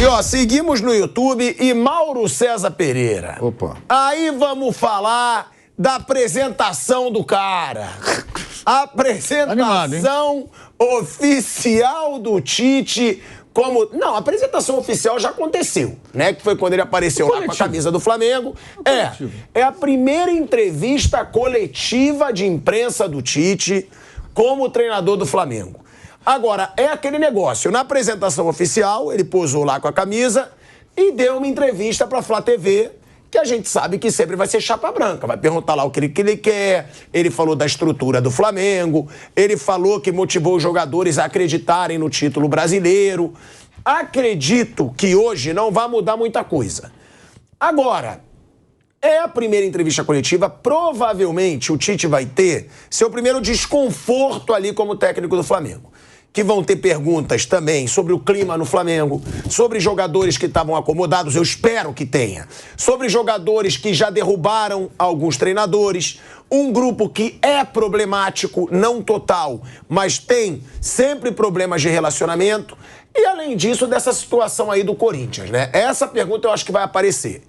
E ó, seguimos no YouTube e Mauro César Pereira. Opa. Aí vamos falar da apresentação do cara. Apresentação oficial do Tite como... Não, a apresentação oficial já aconteceu, né? Que foi quando ele apareceu lá com a camisa do Flamengo. É a primeira entrevista coletiva de imprensa do Tite como treinador do Flamengo. Agora, é aquele negócio. Na apresentação oficial, ele posou lá com a camisa e deu uma entrevista pra Flá TV, que a gente sabe que sempre vai ser chapa branca. Vai perguntar lá o que ele quer. Ele falou da estrutura do Flamengo. Ele falou que motivou os jogadores a acreditarem no título brasileiro. Acredito que hoje não vai mudar muita coisa. Agora, é a primeira entrevista coletiva. Provavelmente o Tite vai ter seu primeiro desconforto ali como técnico do Flamengo. Que vão ter perguntas também sobre o clima no Flamengo, sobre jogadores que estavam acomodados, eu espero que tenha, sobre jogadores que já derrubaram alguns treinadores, um grupo que é problemático, não total, mas tem sempre problemas de relacionamento, e além disso, dessa situação aí do Corinthians, né? Essa pergunta eu acho que vai aparecer.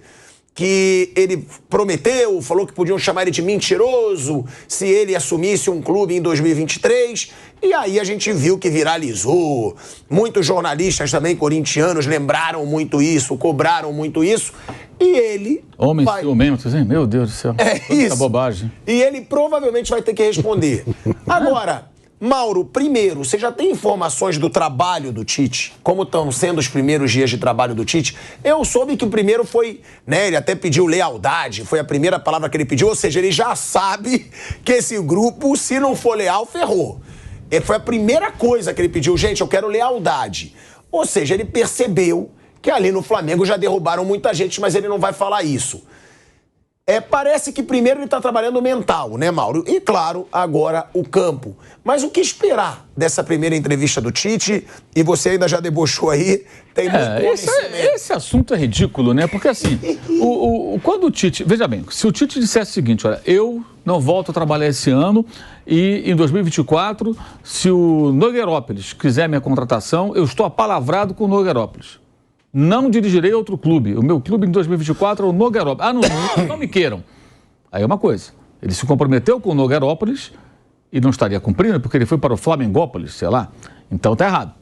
Que ele prometeu, falou que podiam chamar ele de mentiroso se ele assumisse um clube em 2023. E aí a gente viu que viralizou. Muitos jornalistas também corintianos lembraram muito isso, cobraram muito isso. E ele... Homem ciumento, assim, meu Deus do céu. É isso. Bobagem. E ele provavelmente vai ter que responder. Agora... Mauro, primeiro, você já tem informações do trabalho do Tite? Como estão sendo os primeiros dias de trabalho do Tite? Eu soube que o primeiro foi, né, ele até pediu lealdade, foi a primeira palavra que ele pediu, ou seja, ele já sabe que esse grupo, se não for leal, ferrou. Foi a primeira coisa que ele pediu, gente, eu quero lealdade. Ou seja, ele percebeu que ali no Flamengo já derrubaram muita gente, mas ele não vai falar isso. Parece que primeiro ele está trabalhando o mental, né, Mauro? E, claro, agora o campo. Mas o que esperar dessa primeira entrevista do Tite? E você ainda já debochou aí, tem muito esse assunto é ridículo, né? Porque, assim, quando o Tite... Veja bem, se o Tite dissesse o seguinte, olha, eu não volto a trabalhar esse ano e em 2024, se o Nogueirópolis quiser minha contratação, eu estou apalavrado com o Nogueirópolis. Não dirigirei outro clube. O meu clube em 2024 é o Nogueirópolis. Não me queiram. Aí é uma coisa. Ele se comprometeu com o Nogueirópolis e não estaria cumprindo porque ele foi para o Flamengópolis, sei lá. Então tá errado.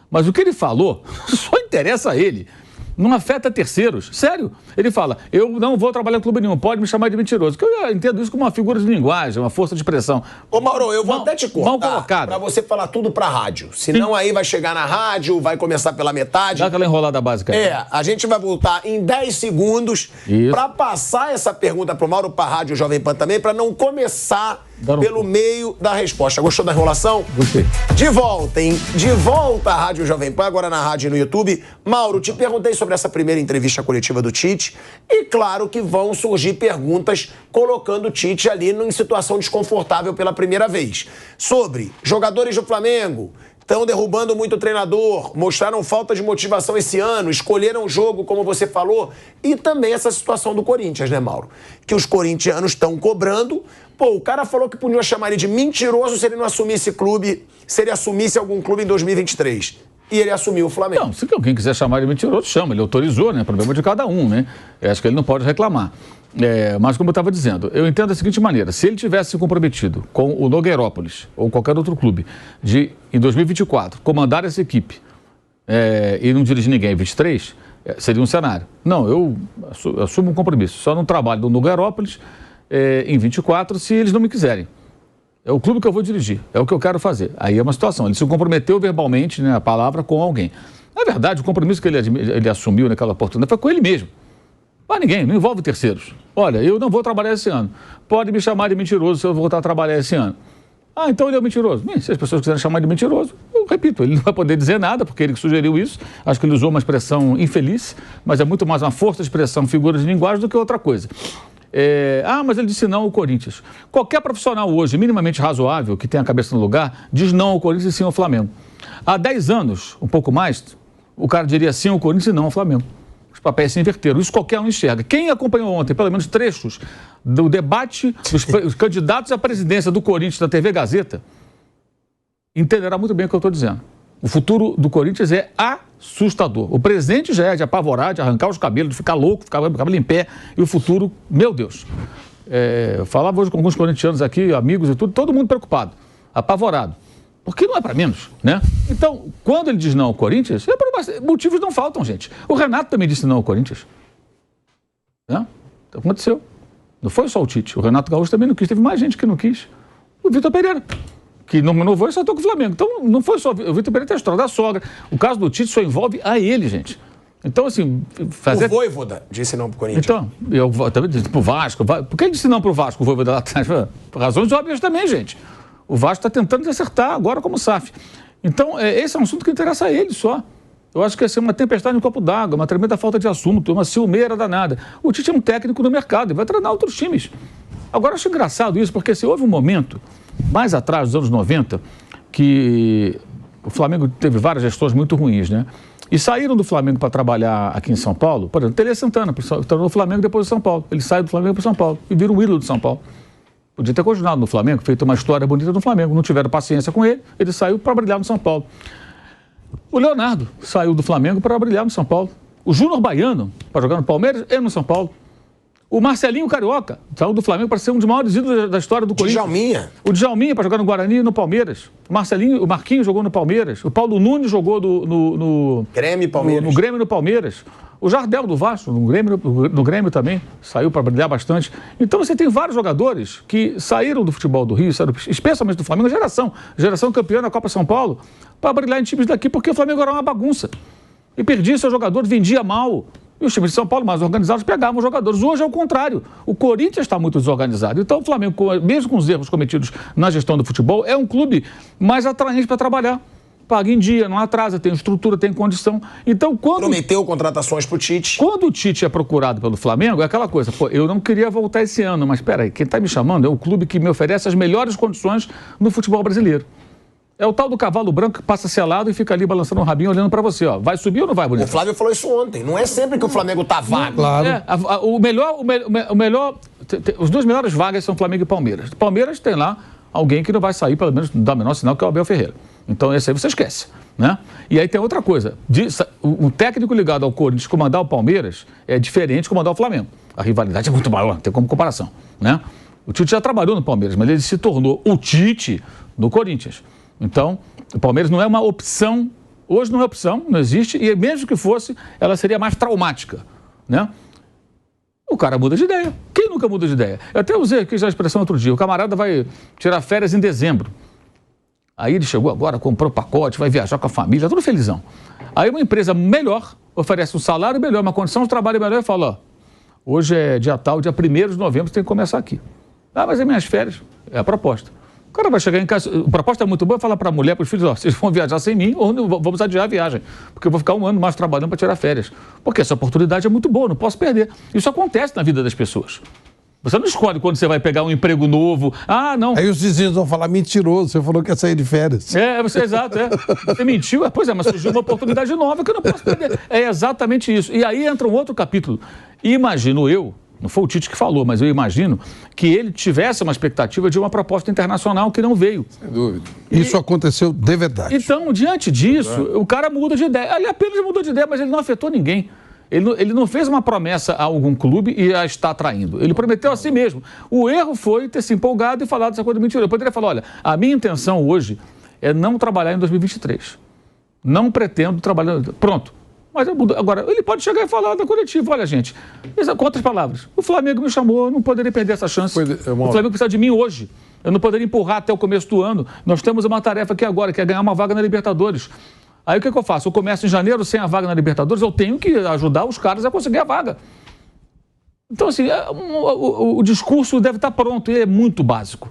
Mas o que ele falou só interessa a ele. Não afeta terceiros. Sério. Ele fala, eu não vou trabalhar em clube nenhum, pode me chamar de mentiroso. Que eu entendo isso como uma figura de linguagem, uma força de expressão. Ô, Mauro, eu vou até te cortar. Mal colocado. Pra você falar tudo pra rádio. Senão aí vai chegar na rádio, vai começar pela metade. Dá aquela enrolada básica. A gente vai voltar em 10 segundos pra passar essa pergunta pro Mauro, pra rádio Jovem Pan também, pra não começar pelo meio da resposta. Gostou da enrolação? Gostei. De volta, hein? De volta à Rádio Jovem Pan, agora na rádio e no YouTube. Mauro, te perguntei sobre essa primeira entrevista coletiva do Tite e claro que vão surgir perguntas colocando o Tite ali em situação desconfortável pela primeira vez. Sobre jogadores do Flamengo, estão derrubando muito o treinador, mostraram falta de motivação esse ano, escolheram o jogo, como você falou, e também essa situação do Corinthians, né, Mauro? Que os corintianos estão cobrando. Pô, o cara falou que podia chamar ele de mentiroso se ele não assumisse clube, se ele assumisse algum clube em 2023. E ele assumiu o Flamengo. Não, se alguém quiser chamar ele de mentiroso, chama. Ele autorizou, né? Problema de cada um, né? Eu acho que ele não pode reclamar. Mas como eu estava dizendo, eu entendo da seguinte maneira. Se ele tivesse se comprometido com o Nogueirópolis ou qualquer outro clube de, em 2024, comandar essa equipe e não dirigir ninguém em 23, seria um cenário. Não, eu assumo um compromisso. Só não trabalho no Nogueirópolis em 24 se eles não me quiserem. É o clube que eu vou dirigir, é o que eu quero fazer. Aí é uma situação, ele se comprometeu verbalmente, né, a palavra, com alguém. Na verdade, o compromisso que ele assumiu naquela oportunidade foi com ele mesmo. Para ninguém, não envolve terceiros. Olha, eu não vou trabalhar esse ano. Pode me chamar de mentiroso se eu voltar a trabalhar esse ano. Ah, então ele é mentiroso. Bem, se as pessoas quiserem chamar de mentiroso, eu repito, ele não vai poder dizer nada, porque ele sugeriu isso. Acho que ele usou uma expressão infeliz, mas é muito mais uma força de expressão, figura de linguagem do que outra coisa. Mas ele disse não ao Corinthians. Qualquer profissional hoje, minimamente razoável, que tenha a cabeça no lugar, diz não ao Corinthians e sim ao Flamengo. Há 10 anos, um pouco mais, o cara diria sim ao Corinthians e não ao Flamengo. Os papéis se inverteram. Isso qualquer um enxerga. Quem acompanhou ontem, pelo menos trechos, do debate dos candidatos à presidência do Corinthians da TV Gazeta, entenderá muito bem o que eu estou dizendo. O futuro do Corinthians é assustador. O presente já é de apavorar, de arrancar os cabelos, de ficar louco, ficar com o cabelo em pé. E o futuro, meu Deus. Eu falava hoje com alguns corintianos aqui, amigos e tudo, todo mundo preocupado, apavorado. Porque não é para menos, né? Então, quando ele diz não ao Corinthians, motivos não faltam, gente. O Renato também disse não ao Corinthians. Né? Aconteceu. Não foi só o Tite. O Renato Gaúcho também não quis. Teve mais gente que não quis. O Vitor Pereira, que não renovou e só estou com o Flamengo. Então, não foi só... O Vitor Pereira tem a história da sogra. O caso do Tite só envolve a ele, gente. Então, assim... O Vojvoda disse não pro Corinthians. Então, eu também disse pro Vasco. Por que ele disse não pro Vasco, o Vojvoda lá atrás? Por razões óbvias também, gente. O Vasco está tentando acertar agora como SAF. Então, esse é um assunto que interessa a ele só. Eu acho que ia ser uma tempestade no copo d'água, uma tremenda falta de assunto, uma ciumeira danada. O Tite é um técnico no mercado, ele vai treinar outros times. Agora, eu acho engraçado isso, porque se houve um momento, mais atrás, dos anos 90, que o Flamengo teve várias gestões muito ruins, né? E saíram do Flamengo para trabalhar aqui em São Paulo, por exemplo, Tele Santana, tornou o Flamengo depois do São Paulo. Ele sai do Flamengo para São Paulo e vira um ídolo de São Paulo. Podia ter continuado no Flamengo, feito uma história bonita no Flamengo. Não tiveram paciência com ele, ele saiu para brilhar no São Paulo. O Leonardo saiu do Flamengo para brilhar no São Paulo. O Júnior Baiano, para jogar no Palmeiras, e no São Paulo. O Marcelinho Carioca saiu do Flamengo para ser um dos maiores ídolos da história do Corinthians. Djalminha. O Djalminha para jogar no Guarani e no Palmeiras. O Marquinhos jogou no Palmeiras. O Paulo Nunes jogou no Grêmio e Palmeiras. No Grêmio e no Palmeiras. O Jardel do Vasco, no Grêmio também, saiu para brilhar bastante. Então você tem vários jogadores que saíram do futebol do Rio, saíram, especialmente do Flamengo, geração campeã da Copa São Paulo, para brilhar em times daqui, porque o Flamengo era uma bagunça. E perdia seu jogador, vendia mal. E os times de São Paulo, mais organizados, pegavam os jogadores. Hoje é o contrário. O Corinthians está muito desorganizado. Então o Flamengo, mesmo com os erros cometidos na gestão do futebol, é um clube mais atraente para trabalhar. Paga em dia, não atrasa, tem estrutura, tem condição. Então, prometeu contratações pro Tite. Quando o Tite é procurado pelo Flamengo, é aquela coisa, eu não queria voltar esse ano, mas espera aí, quem está me chamando é o clube que me oferece as melhores condições no futebol brasileiro. É o tal do cavalo branco que passa selado e fica ali balançando o rabinho, olhando para você, ó. Vai subir ou não vai, bonito? O Flávio falou isso ontem. Não é sempre que o Flamengo tá vago. Claro. Os dois melhores vagas são Flamengo e Palmeiras. Palmeiras tem lá alguém que não vai sair, pelo menos não dá o menor sinal, que é o Abel Ferreira. Então, esse aí você esquece, né? E aí tem outra coisa. O técnico ligado ao Corinthians comandar o Palmeiras é diferente de comandar o Flamengo. A rivalidade é muito maior, não tem como comparação, né? O Tite já trabalhou no Palmeiras, mas ele se tornou o Tite do Corinthians. Então, o Palmeiras não é uma opção. Hoje não é opção, não existe. E mesmo que fosse, ela seria mais traumática, né? O cara muda de ideia. Quem nunca muda de ideia? Eu até usei aqui já a expressão outro dia. O camarada vai tirar férias em dezembro. Aí ele chegou agora, comprou pacote, vai viajar com a família, tudo felizão. Aí uma empresa melhor oferece um salário melhor, uma condição de trabalho melhor e fala, ó, hoje é dia tal, dia 1º de novembro, tem que começar aqui. Ah, mas é minhas férias. É a proposta. O cara vai chegar em casa, a proposta é muito boa, falar para a mulher, para os filhos, ó, vocês vão viajar sem mim ou vamos adiar a viagem, porque eu vou ficar um ano mais trabalhando para tirar férias. Porque essa oportunidade é muito boa, não posso perder. Isso acontece na vida das pessoas. Você não escolhe quando você vai pegar um emprego novo. Ah, não. Aí os vizinhos vão falar, mentiroso, você falou que ia sair de férias. Exato. Você mentiu, pois é, mas surgiu uma oportunidade nova que eu não posso perder. É exatamente isso. E aí entra um outro capítulo. E imagino eu, não foi o Tite que falou, mas eu imagino que ele tivesse uma expectativa de uma proposta internacional que não veio. Sem dúvida. Isso aconteceu de verdade. Então, diante disso, o cara muda de ideia. Ele apenas mudou de ideia, mas ele não afetou ninguém. Ele não fez uma promessa a algum clube e a está traindo. Ele prometeu a si mesmo. O erro foi ter se empolgado e falado dessa coisa mentira. Eu poderia falar, olha, a minha intenção hoje é não trabalhar em 2023. Não pretendo trabalhar... Pronto. Mas agora, ele pode chegar e falar da coletiva. Olha, gente, com outras palavras, o Flamengo me chamou, eu não poderia perder essa chance. O Flamengo precisa de mim hoje. Eu não poderia empurrar até o começo do ano. Nós temos uma tarefa aqui agora, que é ganhar uma vaga na Libertadores. Aí o que eu faço? Eu começo em janeiro sem a vaga na Libertadores, eu tenho que ajudar os caras a conseguir a vaga. Então, assim, o discurso deve estar pronto e é muito básico.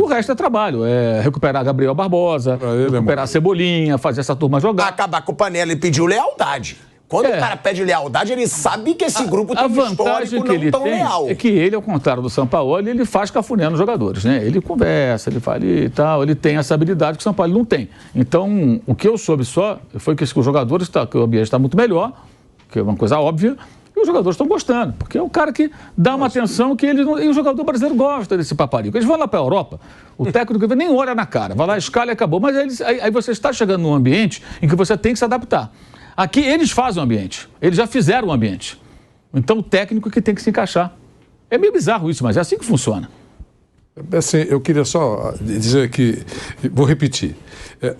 O resto é trabalho, é recuperar Gabriel Barbosa, recuperar Cebolinha, fazer essa turma jogar. Acabar com o Panela e pedir lealdade. Quando o cara pede lealdade, ele sabe que esse grupo tem um histórico não tão leal. É que ele, ao contrário do Sampaoli, ele faz cafuné nos jogadores, né? Ele conversa, ele fala e tal, ele tem essa habilidade que o Sampaoli não tem. Então, o que eu soube só foi que os jogadores, que o ambiente está muito melhor, que é uma coisa óbvia, e os jogadores estão gostando, porque é um cara que dá uma atenção que ele não... E o jogador brasileiro gosta desse paparico. Eles vão lá para a Europa, o técnico nem olha na cara, vai lá, escala e acabou. Mas aí você está chegando num ambiente em que você tem que se adaptar. Aqui eles fazem o ambiente, eles já fizeram o ambiente. Então o técnico que tem que se encaixar. É meio bizarro isso, mas é assim que funciona. Assim, eu queria só dizer que, vou repetir,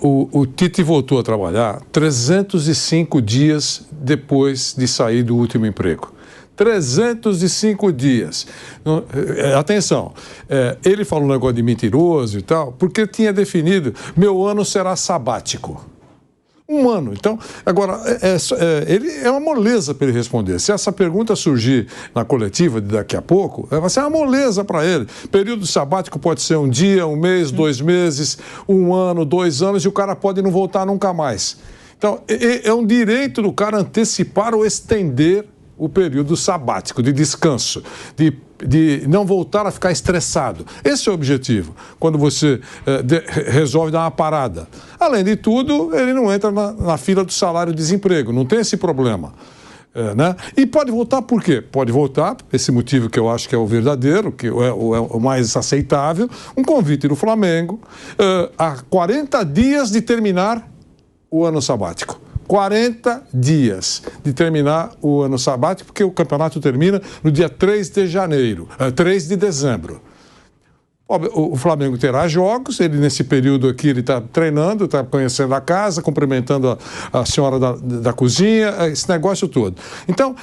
o Tite voltou a trabalhar 305 dias depois de sair do último emprego. 305 dias. Atenção, ele falou um negócio de mentiroso e tal, porque tinha definido, meu ano será sabático. Um ano. Então, agora, ele é uma moleza para ele responder. Se essa pergunta surgir na coletiva de daqui a pouco, vai ser uma moleza para ele. Período sabático pode ser um dia, um mês, 2 meses, 1 ano, 2 anos, e o cara pode não voltar nunca mais. Então, é um direito do cara antecipar ou estender o período sabático, de descanso, de não voltar a ficar estressado. Esse é o objetivo, quando você resolve dar uma parada. Além de tudo, ele não entra na fila do salário-desemprego, não tem esse problema. Né? E pode voltar por quê? Pode voltar, esse motivo que eu acho que é o verdadeiro, que é o mais aceitável, um convite do Flamengo há 40 dias de terminar o ano sabático. 40 dias de terminar o ano sabático, porque o campeonato termina no dia 3 de dezembro. O Flamengo terá jogos, ele nesse período aqui ele está treinando, está conhecendo a casa, cumprimentando a senhora da cozinha, esse negócio todo. Então,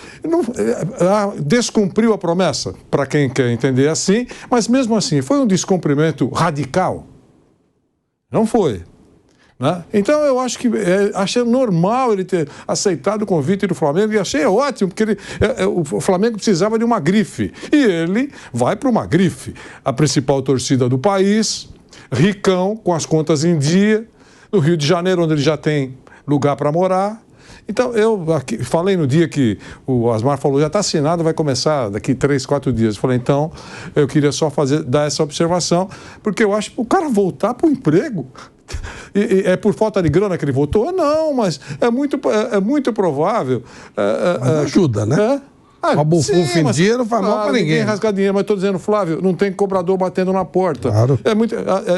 descumpriu a promessa, para quem quer entender assim, mas mesmo assim, foi um descumprimento radical? Não foi. Né? Então, eu acho que achei normal ele ter aceitado o convite do Flamengo e achei ótimo, porque o Flamengo precisava de uma grife. E ele vai para uma grife. A principal torcida do país, ricão, com as contas em dia, no Rio de Janeiro, onde ele já tem lugar para morar. Então, eu aqui, falei no dia que o Asmar falou, já está assinado, vai começar daqui 3, 4 dias. Eu falei, então, eu queria só dar essa observação, porque eu acho que o cara voltar para o emprego... E é por falta de grana que ele votou? Não, mas é muito provável. Mas ajuda, né? Uma bufunfa em dinheiro não faz mal para ninguém. Rasgar dinheiro, mas estou dizendo, Flávio, não tem cobrador batendo na porta. Claro.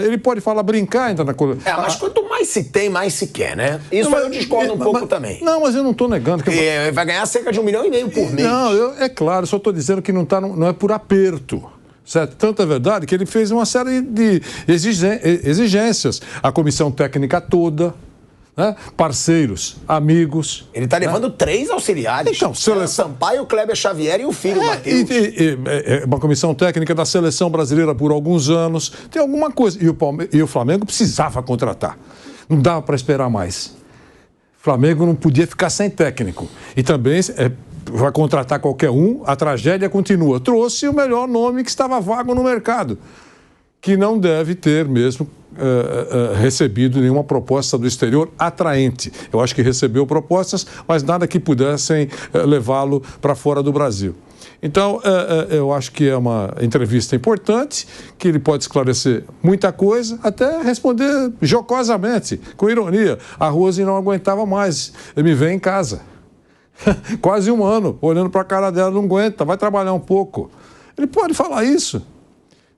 Ele pode falar, brincar ainda na coisa. Mas quanto mais se tem, mais se quer, né? Isso eu discordo um pouco também. Não, mas eu não estou negando. Vai ganhar cerca de 1,5 milhão por mês. Não, é claro, só estou dizendo que não é por aperto. Certo? Tanto é verdade que ele fez uma série de exigências. A comissão técnica toda, né? Parceiros, amigos. Ele está levando 3 auxiliares. Então, Sampaio, Kleber Xavier e o filho, Matheus. Uma comissão técnica da seleção brasileira por alguns anos. Tem alguma coisa. E o Flamengo precisava contratar. Não dava para esperar mais. O Flamengo não podia ficar sem técnico. E também... vai contratar qualquer um, a tragédia continua. Trouxe o melhor nome que estava vago no mercado, que não deve ter mesmo recebido nenhuma proposta do exterior atraente. Eu acho que recebeu propostas, mas nada que pudessem levá-lo para fora do Brasil. Então, eu acho que é uma entrevista importante, que ele pode esclarecer muita coisa, até responder jocosamente, com ironia. A Rose não aguentava mais, me vê em casa. Quase 1 ano, olhando para a cara dela, não aguenta, vai trabalhar um pouco. Ele pode falar isso.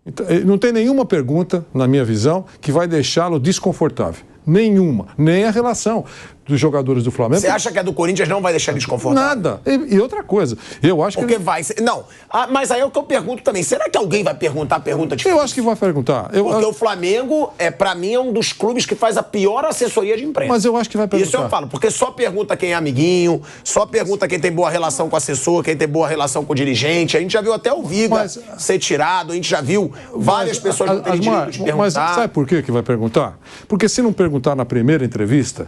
Então, não tem nenhuma pergunta, na minha visão, que vai deixá-lo desconfortável. Nenhuma. Nem a relação dos jogadores do Flamengo. Você acha que a do Corinthians não vai deixar ele desconfortável? Nada. E outra coisa, eu acho que... Porque vai ser... Não, mas aí é o que eu pergunto também. Será que alguém vai perguntar pergunta difícil? Eu acho que vai perguntar. Porque o Flamengo, pra mim, é um dos clubes que faz a pior assessoria de imprensa. Mas eu acho que vai perguntar. Isso eu falo, porque só pergunta quem é amiguinho, só pergunta quem tem boa relação com o assessor, quem tem boa relação com o dirigente. A gente já viu até o Viga ser tirado, a gente já viu várias pessoas não terem direito de perguntar. Mas sabe por que vai perguntar? Porque se não perguntar na primeira entrevista...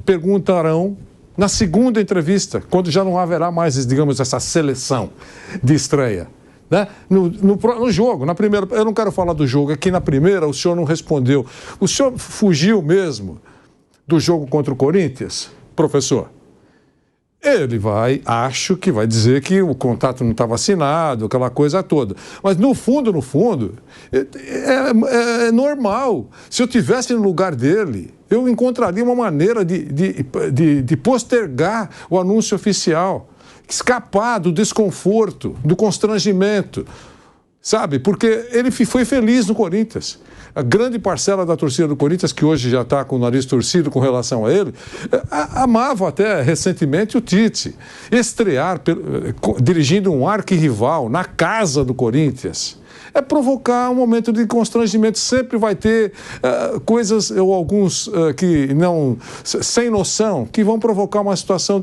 perguntarão na segunda entrevista, quando já não haverá mais, digamos, essa seleção de estreia. Né? No jogo, na primeira, eu não quero falar do jogo, aqui na primeira o senhor não respondeu. O senhor fugiu mesmo do jogo contra o Corinthians, professor? Ele acho que vai dizer que o contrato não estava assinado, aquela coisa toda. Mas no fundo, é normal. Se eu estivesse no lugar dele, eu encontraria uma maneira de postergar o anúncio oficial. escapar do desconforto, do constrangimento, sabe? Porque ele foi feliz no Corinthians. A grande parcela da torcida do Corinthians, que hoje já está com o nariz torcido com relação a ele, amava até recentemente o Tite. Estrear dirigindo um arquirrival na casa do Corinthians é provocar um momento de constrangimento. Sempre vai ter coisas, ou alguns que não, sem noção, que vão provocar uma situação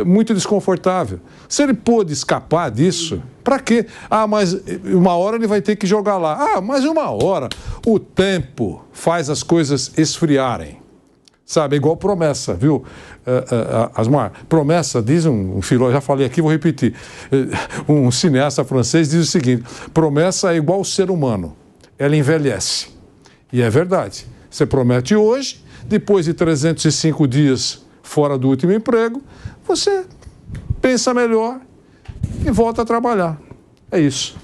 muito desconfortável. Se ele pôde escapar disso, para quê? Mas uma hora ele vai ter que jogar lá. Mas uma hora. O tempo faz as coisas esfriarem. Sabe, é igual promessa, viu? Asmar, promessa, diz um filósofo, já falei aqui, vou repetir. Um cineasta francês diz o seguinte: promessa é igual ao ser humano, ela envelhece. E é verdade. Você promete hoje, depois de 305 dias fora do último emprego, você pensa melhor e volta a trabalhar. É isso.